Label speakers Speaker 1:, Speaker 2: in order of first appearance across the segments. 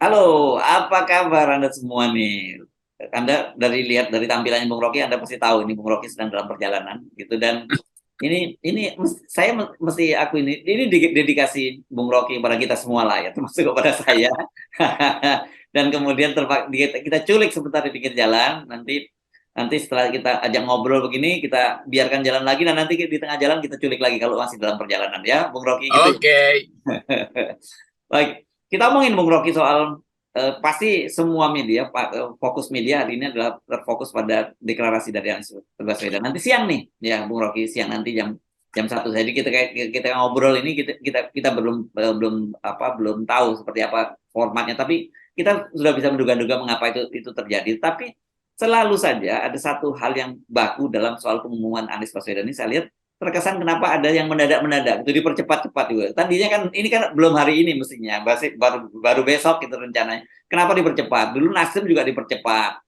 Speaker 1: Halo, apa kabar Anda semua nih? Anda lihat dari tampilannya Bung Rocky, Anda pasti tahu ini Bung Rocky sedang dalam perjalanan gitu. Dan saya mesti aku ini dedikasi Bung Rocky kepada kita semua lah ya, termasuk kepada saya. Dan kemudian kita culik sebentar di pinggir jalan, nanti nanti setelah kita ajak ngobrol begini, kita biarkan jalan lagi, dan nanti di tengah jalan kita culik lagi kalau masih dalam perjalanan ya, Bung Rocky gitu ya.
Speaker 2: Oke,
Speaker 1: Baik, kita omongin Bung Rocky soal pasti semua media, fokus media hari ini adalah terfokus pada deklarasi dari Anies Baswedan. Nanti siang nih, ya Bung Rocky, siang nanti jam jam 1. Jadi kita ngobrol ini kita belum tahu seperti apa formatnya, tapi kita sudah bisa menduga-duga mengapa itu terjadi. Tapi selalu saja ada satu hal yang baku dalam soal pengumuman Anies Baswedan ini, saya lihat terkesan kenapa ada yang mendadak-mendadak itu dipercepat-cepat juga. Tadinya kan ini kan belum hari ini mestinya, baru besok itu rencananya. Kenapa dipercepat? Dulu Nasdem juga dipercepat.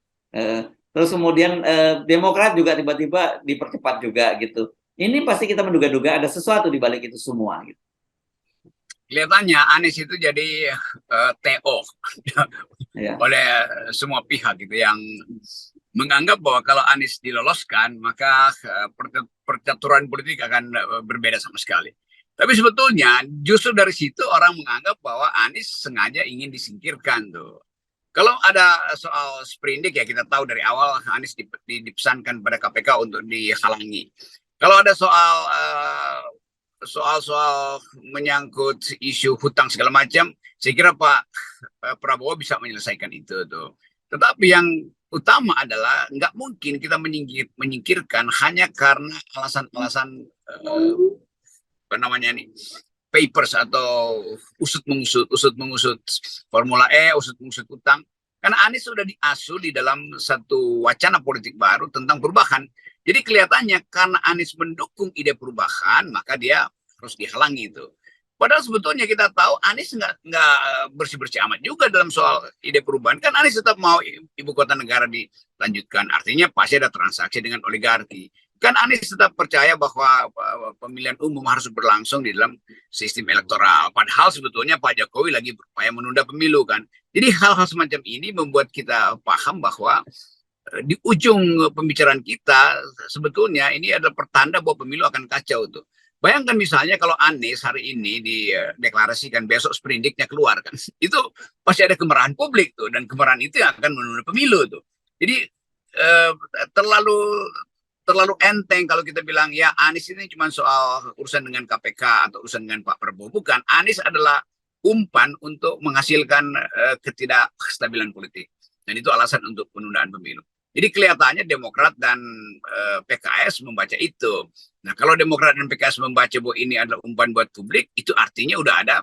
Speaker 1: Terus kemudian Demokrat juga tiba-tiba dipercepat juga gitu. Ini pasti kita menduga-duga ada sesuatu di balik itu semua gitu.
Speaker 2: kelihatannya Anies itu jadi TO
Speaker 1: Ya.
Speaker 2: oleh semua pihak gitu yang menganggap bahwa kalau Anies diloloskan maka percaturan politik akan berbeda sama sekali. Tapi sebetulnya justru dari situ orang menganggap bahwa Anies sengaja ingin disingkirkan tuh. Kalau ada soal sprindik ya kita tahu dari awal Anies dipesankan pada KPK untuk dihalangi. Kalau ada soal menyangkut isu hutang segala macam, saya kira Pak Prabowo bisa menyelesaikan itu tuh. Tetapi yang utama adalah nggak mungkin kita menyingkirkan hanya karena alasan-alasan apa namanya nih papers atau usut mengusut Formula E, usut mengusut utang. Karena Anies sudah diasuh di dalam satu wacana politik baru tentang perubahan. Jadi kelihatannya karena Anies mendukung ide perubahan, maka dia harus dihalangi itu. Padahal sebetulnya kita tahu Anies nggak bersih-bersih amat juga dalam soal ide perubahan. Kan Anies tetap mau ibu kota negara dilanjutkan. Artinya pasti ada transaksi dengan oligarki. Kan Anies tetap percaya bahwa pemilihan umum harus berlangsung di dalam sistem elektoral. Padahal sebetulnya Pak Jokowi lagi berupaya menunda pemilu kan. Jadi hal-hal semacam ini membuat kita paham bahwa di ujung pembicaraan kita sebetulnya ini adalah pertanda bahwa pemilu akan kacau tuh. Bayangkan misalnya kalau Anies hari ini dideklarasikan besok sprindiknya keluar kan. Itu pasti ada kemarahan publik tuh dan kemarahan itu yang akan menunda pemilu tuh. Jadi eh, terlalu terlalu enteng kalau kita bilang ya Anies ini cuma soal urusan dengan KPK atau urusan dengan Pak Prabowo. Bukan, Anies adalah umpan untuk menghasilkan ketidakstabilan politik. Dan itu alasan untuk penundaan pemilu. Jadi kelihatannya Demokrat dan PKS membaca itu. Nah kalau Demokrat dan PKS membaca bahwa ini adalah umpan buat publik, itu artinya udah ada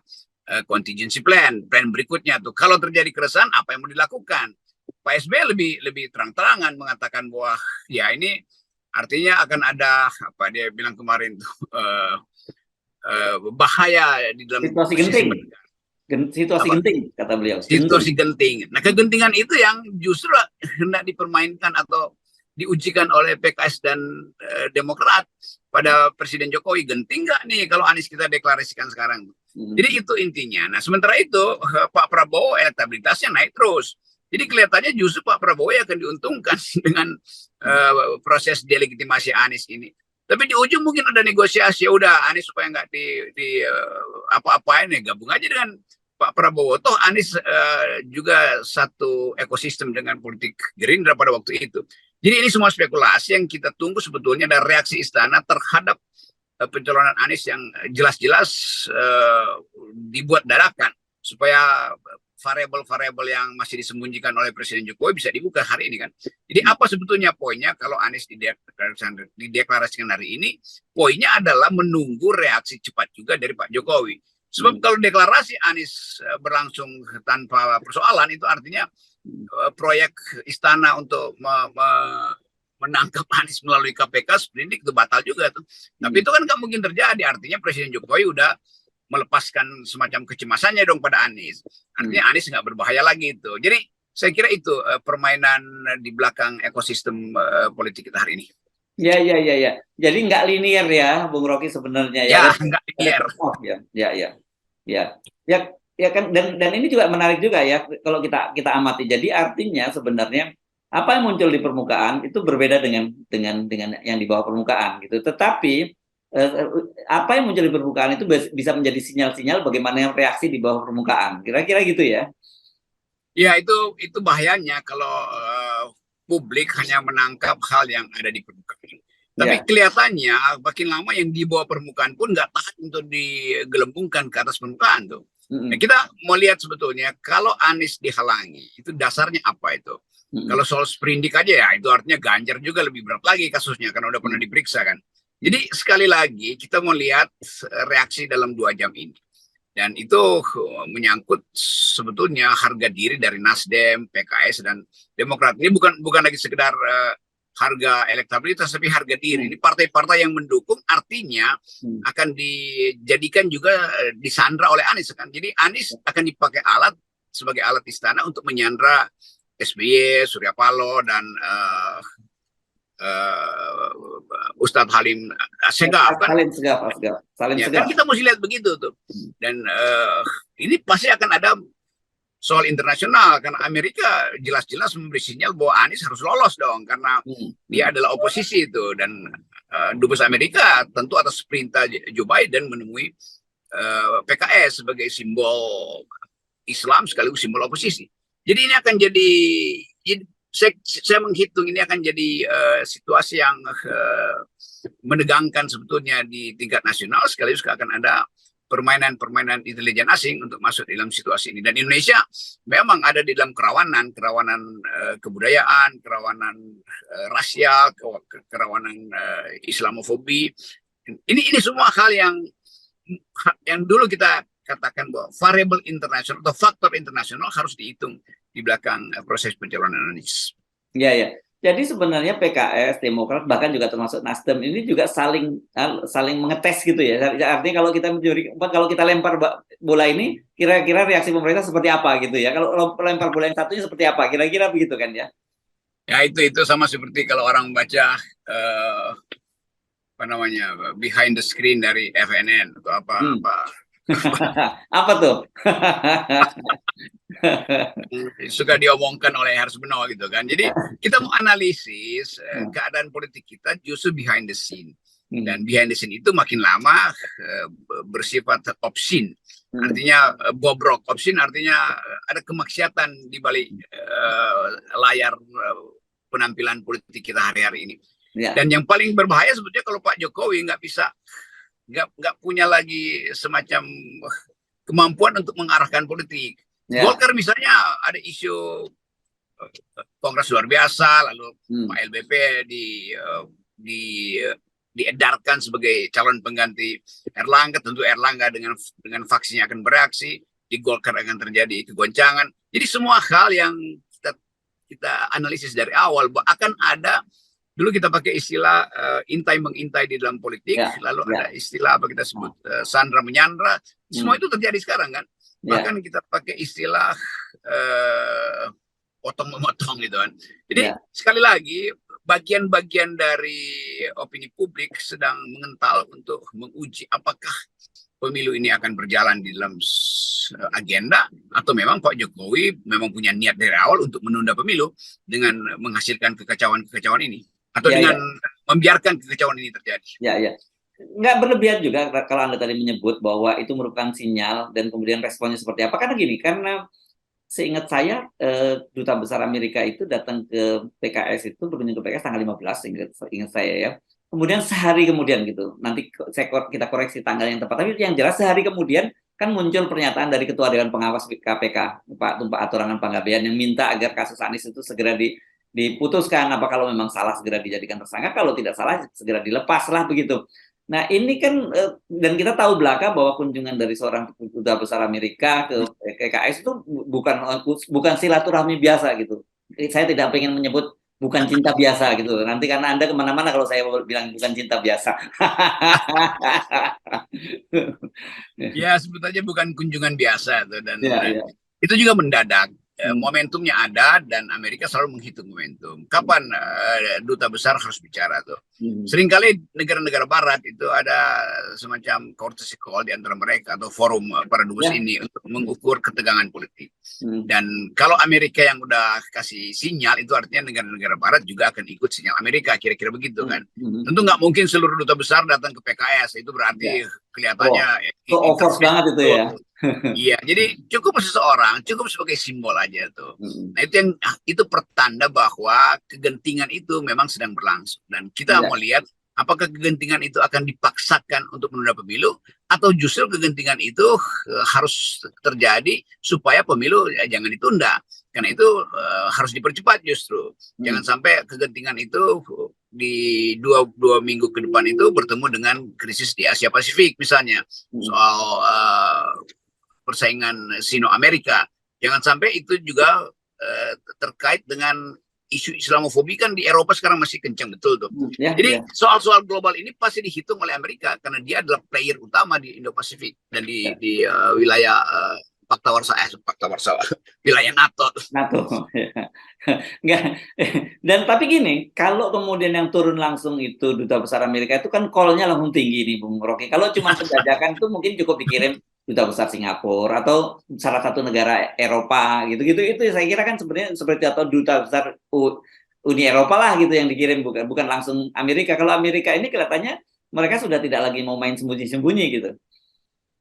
Speaker 2: contingency plan berikutnya tuh. Kalau terjadi keresahan, apa yang mau dilakukan? Pak SBY lebih terang-terangan mengatakan bahwa ya ini artinya akan ada apa dia bilang kemarin tuh bahaya di dalam
Speaker 1: Situasi genting,
Speaker 2: sistem
Speaker 1: situasi
Speaker 2: apa
Speaker 1: genting kata beliau, genting.
Speaker 2: situasi genting. Nah kegentingan itu yang justru hendak dipermainkan atau diujikan oleh PKS dan Demokrat pada Presiden Jokowi. Genting nggak nih kalau Anies kita deklarasikan sekarang? Jadi itu intinya. Nah sementara itu Pak Prabowo elektabilitasnya naik terus. Jadi kelihatannya justru Pak Prabowo akan diuntungkan dengan proses delegitimasi Anies ini. Tapi di ujung mungkin ada negosiasi. Ya udah Anies supaya nggak apa-apain ya gabung aja dengan Pak Prabowo. Toh Anies juga satu ekosistem dengan politik Gerindra pada waktu itu. Jadi ini semua spekulasi yang kita tunggu sebetulnya ada reaksi istana terhadap pencalonan Anies yang jelas-jelas dibuat dadakan supaya variabel-variabel yang masih disembunyikan oleh Presiden Jokowi bisa dibuka hari ini kan. Jadi apa sebetulnya poinnya kalau Anies dideklarasikan hari ini? Poinnya adalah menunggu reaksi cepat juga dari Pak Jokowi. Sebab kalau deklarasi Anies berlangsung tanpa persoalan itu artinya proyek istana untuk menangkap Anies melalui KPK sprindik itu batal juga tuh. Tapi itu kan nggak mungkin terjadi. Artinya Presiden Jokowi udah melepaskan semacam kecemasannya dong pada Anies. Artinya Anies nggak berbahaya lagi itu. Jadi saya kira itu permainan di belakang ekosistem politik kita hari ini.
Speaker 1: Ya, ya, ya, ya. Jadi nggak linear ya, Bung Rocky sebenarnya ya.
Speaker 2: Ya,
Speaker 1: Ada
Speaker 2: nggak
Speaker 1: ada
Speaker 2: linear.
Speaker 1: trade-off ya. Ya, ya, ya. Ya, ya kan, dan ini juga menarik juga ya kalau kita amati. Jadi artinya sebenarnya apa yang muncul di permukaan itu berbeda dengan yang di bawah permukaan gitu. Tetapi apa yang muncul di permukaan itu bisa menjadi sinyal-sinyal bagaimana reaksi di bawah permukaan. Kira-kira gitu ya.
Speaker 2: Ya, itu bahayanya kalau publik hanya menangkap hal yang ada di permukaan. Tapi
Speaker 1: Ya.
Speaker 2: kelihatannya makin lama yang di bawah permukaan pun nggak tahan untuk digelembungkan ke atas permukaan tuh. Nah,
Speaker 1: Mm-mm.
Speaker 2: kita mau lihat sebetulnya kalau Anies dihalangi, itu dasarnya apa itu? Kalau
Speaker 1: Mm-mm.
Speaker 2: soal sprindik aja ya, itu artinya Ganjar juga lebih berat lagi kasusnya karena udah pernah
Speaker 1: Mm.
Speaker 2: diperiksa kan. Jadi sekali lagi kita mau lihat reaksi dalam 2 jam ini. Dan itu menyangkut sebetulnya harga diri dari Nasdem, PKS, dan Demokrat. Ini bukan lagi sekedar harga elektabilitas, tapi harga diri.
Speaker 1: Mm.
Speaker 2: Ini partai-partai yang mendukung artinya
Speaker 1: Mm.
Speaker 2: akan dijadikan juga disandra oleh Anies kan. Jadi Anies akan dipakai sebagai alat istana untuk menyandra SBY, Surya Paloh, dan Ustadz Halim Segaf kan.
Speaker 1: Salim segaf, Asgaf. Salim
Speaker 2: Ya kan
Speaker 1: segaf.
Speaker 2: kita mesti lihat begitu tuh. Dan ini pasti akan ada soal internasional karena Amerika jelas-jelas memberi sinyal bahwa Anies harus lolos dong karena
Speaker 1: Mm.
Speaker 2: dia adalah oposisi itu, dan dubes Amerika tentu atas perintah Joe Biden menemui PKS sebagai simbol Islam sekaligus simbol oposisi. Jadi ini akan jadi saya menghitung ini akan jadi situasi yang menegangkan sebetulnya di tingkat nasional, sekaligus akan ada permainan-permainan intelijen asing untuk masuk dalam situasi ini. Dan Indonesia memang ada di dalam kerawanan kebudayaan, kerawanan rasial, kerawanan Islamofobi. Ini semua hal yang dulu kita katakan bahwa variabel internasional atau faktor internasional harus dihitung di belakang proses pencalonan Anies.
Speaker 1: Ya, ya. Jadi sebenarnya PKS, Demokrat, bahkan juga termasuk Nasdem ini juga saling mengetes gitu ya. Artinya kalau kita lempar bola ini, kira-kira reaksi pemerintah seperti apa gitu ya. Kalau lempar bola yang satunya seperti apa, kira-kira begitu kan ya.
Speaker 2: Ya, itu sama seperti kalau orang baca apa namanya, behind the screen dari FNN atau apa.
Speaker 1: Apa tuh?
Speaker 2: Suka diomongkan oleh Harsbeno gitu kan. Jadi kita mau analisis keadaan politik kita justru behind the scene. Dan behind the scene itu makin lama bersifat obscene. Artinya bobrok. Obscene artinya ada kemaksiatan di balik layar penampilan politik kita hari-hari ini. Ya. Dan yang paling berbahaya sebetulnya kalau Pak Jokowi nggak punya lagi semacam kemampuan untuk mengarahkan politik. Ya. Golkar misalnya ada isu kongres luar biasa, lalu Pak LBP diedarkan sebagai calon pengganti Erlangga. Tentu Erlangga dengan faksinya akan bereaksi, di Golkar akan terjadi kegoncangan. Jadi semua hal yang kita analisis dari awal akan ada. Dulu kita pakai istilah intai mengintai di dalam politik, lalu ada istilah apa kita sebut sandra menyandra. Semua itu terjadi sekarang kan. Bahkan kita pakai istilah potong memotong gitu kan. Jadi sekali lagi bagian-bagian dari opini publik sedang mengental untuk menguji apakah pemilu ini akan berjalan di dalam agenda atau memang Pak Jokowi memang punya niat dari awal untuk menunda pemilu dengan menghasilkan kekacauan-kekacauan ini atau dengan membiarkan kekacauan ini terjadi.
Speaker 1: Ya, ya. Nggak berlebihan juga kalau Anda tadi menyebut bahwa itu merupakan sinyal dan kemudian responnya seperti apa. Karena gini, karena seingat saya Duta Besar Amerika itu datang ke PKS itu berkunjung ke PKS tanggal 15, ingat saya ya. Kemudian sehari kemudian gitu, nanti kita koreksi tanggal yang tepat. Tapi yang jelas sehari kemudian kan muncul pernyataan dari Ketua Dewan Pengawas KPK, Pak Tumpak Hatorangan Panggabean, yang minta agar kasus Anies itu segera diputuskan. Apa kalau memang salah segera dijadikan tersangka, kalau tidak salah segera dilepas lah begitu. Nah ini kan dan kita tahu belaka bahwa kunjungan dari seorang Duta Besar Amerika ke PKS itu bukan silaturahmi biasa gitu. Saya tidak ingin menyebut bukan cinta biasa gitu. Nanti karena Anda kemana-mana kalau saya bilang bukan cinta biasa.
Speaker 2: Ya sebetulnya bukan kunjungan biasa tuh, dan itu juga mendadak. Momentumnya ada dan Amerika selalu menghitung momentum. Kapan duta besar harus bicara tuh? Seringkali negara-negara Barat itu ada semacam courtesy call di antara mereka atau forum para dubes ini untuk mengukur ketegangan politik. Dan kalau Amerika yang udah kasih sinyal, itu artinya negara-negara Barat juga akan ikut sinyal Amerika, kira-kira begitu kan. Tentu nggak mungkin seluruh duta besar datang ke PKS, itu berarti kelihatannya
Speaker 1: over banget itu ya.
Speaker 2: Iya, jadi cukup seseorang, cukup sebagai simbol aja tuh. Nah itu pertanda bahwa kegentingan itu memang sedang berlangsung dan kita mau lihat apakah kegentingan itu akan dipaksakan untuk menunda pemilu atau justru kegentingan itu harus terjadi supaya pemilu jangan ditunda. Karena itu harus dipercepat justru. Jangan sampai kegentingan itu di dua minggu ke depan itu bertemu dengan krisis di Asia Pasifik misalnya soal persaingan Sino-Amerika. Jangan sampai itu juga terkait dengan isu Islamofobi kan di Eropa sekarang masih kencang betul tuh. Jadi soal-soal global ini pasti dihitung oleh Amerika karena dia adalah player utama di Indo-Pasifik dan di wilayah Fakta Warsawa, wilayah NATO.
Speaker 1: Nggak. Dan tapi gini, kalau kemudian yang turun langsung itu duta besar Amerika itu kan call-nya langsung tinggi nih Bung Rocky. Kalau cuma penjajakan itu mungkin cukup dikirim duta besar Singapura atau salah satu negara Eropa gitu-gitu, itu saya kira kan sebenarnya seperti atau duta besar Uni Eropa lah gitu yang dikirim, bukan langsung Amerika. Kalau Amerika ini kelihatannya mereka sudah tidak lagi mau main sembunyi-sembunyi gitu.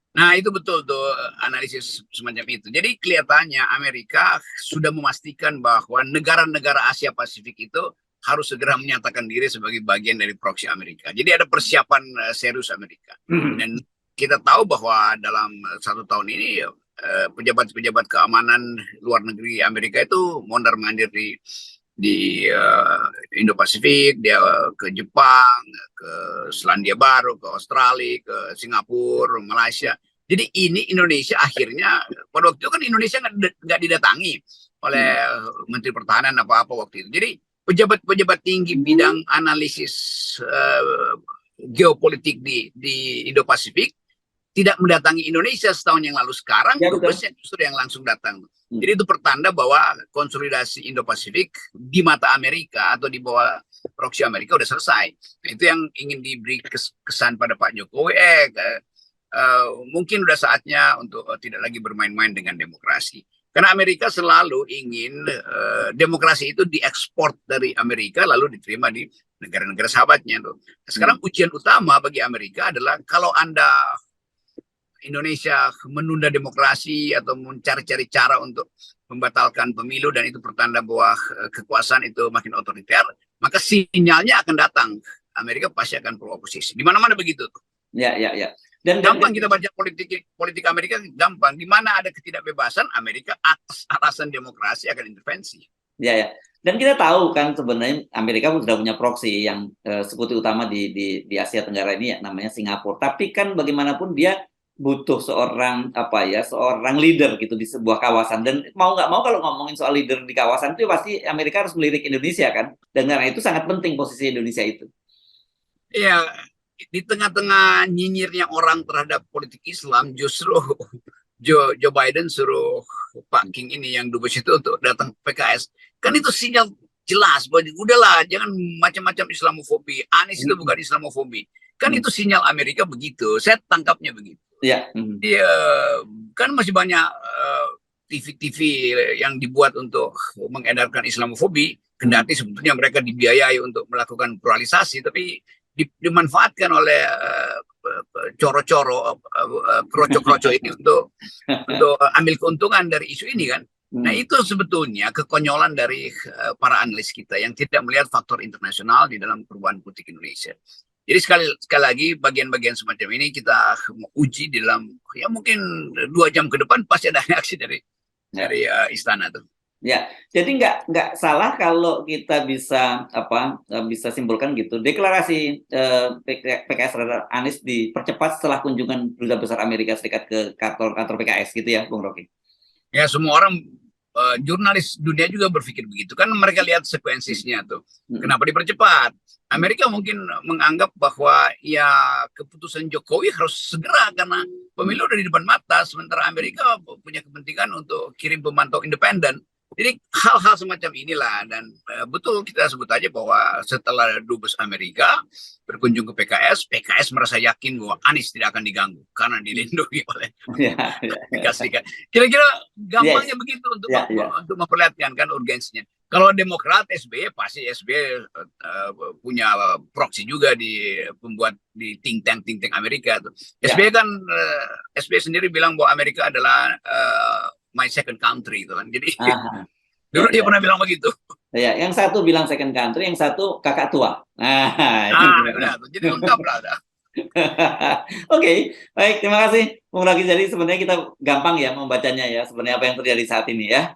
Speaker 2: Nah itu betul tuh analisis semacam itu. Jadi kelihatannya Amerika sudah memastikan bahwa negara-negara Asia Pasifik itu harus segera menyatakan diri sebagai bagian dari proksi Amerika. Jadi ada persiapan serius Amerika. Dan kita tahu bahwa dalam 1 tahun ini pejabat-pejabat keamanan luar negeri Amerika itu mondar-mandir di Indo-Pasifik, dia ke Jepang, ke Selandia Baru, ke Australia, ke Singapura, Malaysia. Jadi ini Indonesia akhirnya, pada waktu itu kan Indonesia nggak didatangi oleh Menteri Pertahanan apa-apa waktu itu. Jadi pejabat-pejabat tinggi bidang analisis geopolitik di Indo-Pasifik tidak mendatangi Indonesia setahun yang lalu. Sekarang dubesnya justru yang langsung datang. Jadi itu pertanda bahwa konsolidasi Indo-Pasifik di mata Amerika atau di bawah proksi Amerika udah selesai. Nah, itu yang ingin diberi kesan pada Pak Jokowi. Mungkin udah saatnya untuk tidak lagi bermain-main dengan demokrasi. Karena Amerika selalu ingin demokrasi itu diekspor dari Amerika lalu diterima di negara-negara sahabatnya. Tuh. Nah, sekarang ujian utama bagi Amerika adalah kalau Anda Indonesia menunda demokrasi atau mencari-cari cara untuk membatalkan pemilu dan itu pertanda bahwa kekuasaan itu makin otoriter, maka sinyalnya akan datang. Amerika pasti akan pro-oposisi. Di mana-mana begitu.
Speaker 1: Ya.
Speaker 2: Dan gampang kita baca politik Amerika, gampang. Di mana ada ketidakbebasan, Amerika atas alasan demokrasi akan intervensi.
Speaker 1: Ya. Dan kita tahu kan sebenarnya Amerika sudah punya proksi yang sekutu utama di Asia Tenggara ini ya, namanya Singapura. Tapi kan bagaimanapun dia butuh seorang leader gitu di sebuah kawasan, dan mau nggak mau kalau ngomongin soal leader di kawasan itu pasti Amerika harus melirik Indonesia kan, dan karena itu sangat penting posisi Indonesia itu.
Speaker 2: Iya, di tengah-tengah nyinyirnya orang terhadap politik Islam justru Joe Biden suruh Pak King ini yang dubes itu untuk datang ke PKS, kan itu sinyal jelas bahwa udahlah jangan macam-macam Islamofobi. Anies itu bukan Islamofobi, kan itu sinyal Amerika begitu, saya tangkapnya begitu.
Speaker 1: Ya.
Speaker 2: Dia kan masih banyak TV-TV yang dibuat untuk mengedarkan Islamofobi, kendati sebetulnya mereka dibiayai untuk melakukan pluralisasi, tapi dimanfaatkan oleh kroco-kroco ini untuk ambil keuntungan dari isu ini kan. Nah itu sebetulnya kekonyolan dari para analis kita yang tidak melihat faktor internasional di dalam perubahan politik Indonesia. Jadi sekali lagi bagian-bagian semacam ini kita uji di dalam ya mungkin 2 jam ke depan pasti ada reaksi dari istana tuh.
Speaker 1: Ya, jadi nggak salah kalau kita bisa simpulkan gitu. Deklarasi PKS terhadap Anies dipercepat setelah kunjungan duta besar Amerika Serikat ke kantor PKS gitu ya, Bung Rocky.
Speaker 2: Ya semua orang jurnalis dunia juga berpikir begitu kan, mereka lihat sekuensisnya tuh. Kenapa dipercepat? Amerika mungkin menganggap bahwa ya keputusan Jokowi harus segera karena pemilu udah di depan mata, sementara Amerika punya kepentingan untuk kirim pemantau independen. Jadi hal-hal semacam inilah, dan betul kita sebut aja bahwa setelah Dubes Amerika berkunjung ke PKS merasa yakin bahwa Anies tidak akan diganggu karena dilindungi oleh Amerika Serikat. Kira-kira gampangnya begitu untuk memperlihatkan kan urgensinya. Kalau Demokrat, SBY pasti SBY punya proksi juga di pembuat di think tank Amerika tuh. SBY kan SBY sendiri bilang bahwa Amerika adalah my second country itu kan. Jadi dulu dia pernah bilang begitu.
Speaker 1: Ya, yang satu bilang second country, yang satu kakak tua.
Speaker 2: Benar. Jadi lengkap lah.
Speaker 1: Oke, baik, terima kasih Bung Rocky. Jadi sebenarnya kita gampang ya membacanya ya, sebenarnya apa yang terjadi saat ini ya.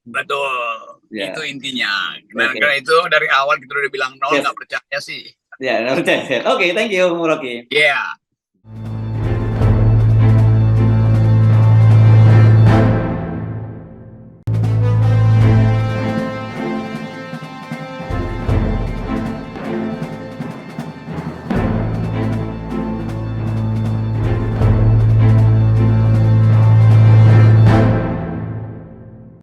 Speaker 2: Betul, itu intinya. Karena itu dari awal kita udah bilang nggak percaya sih.
Speaker 1: Ya, nggak percaya. Oke, thank you Bung Rocky.
Speaker 2: Yeah.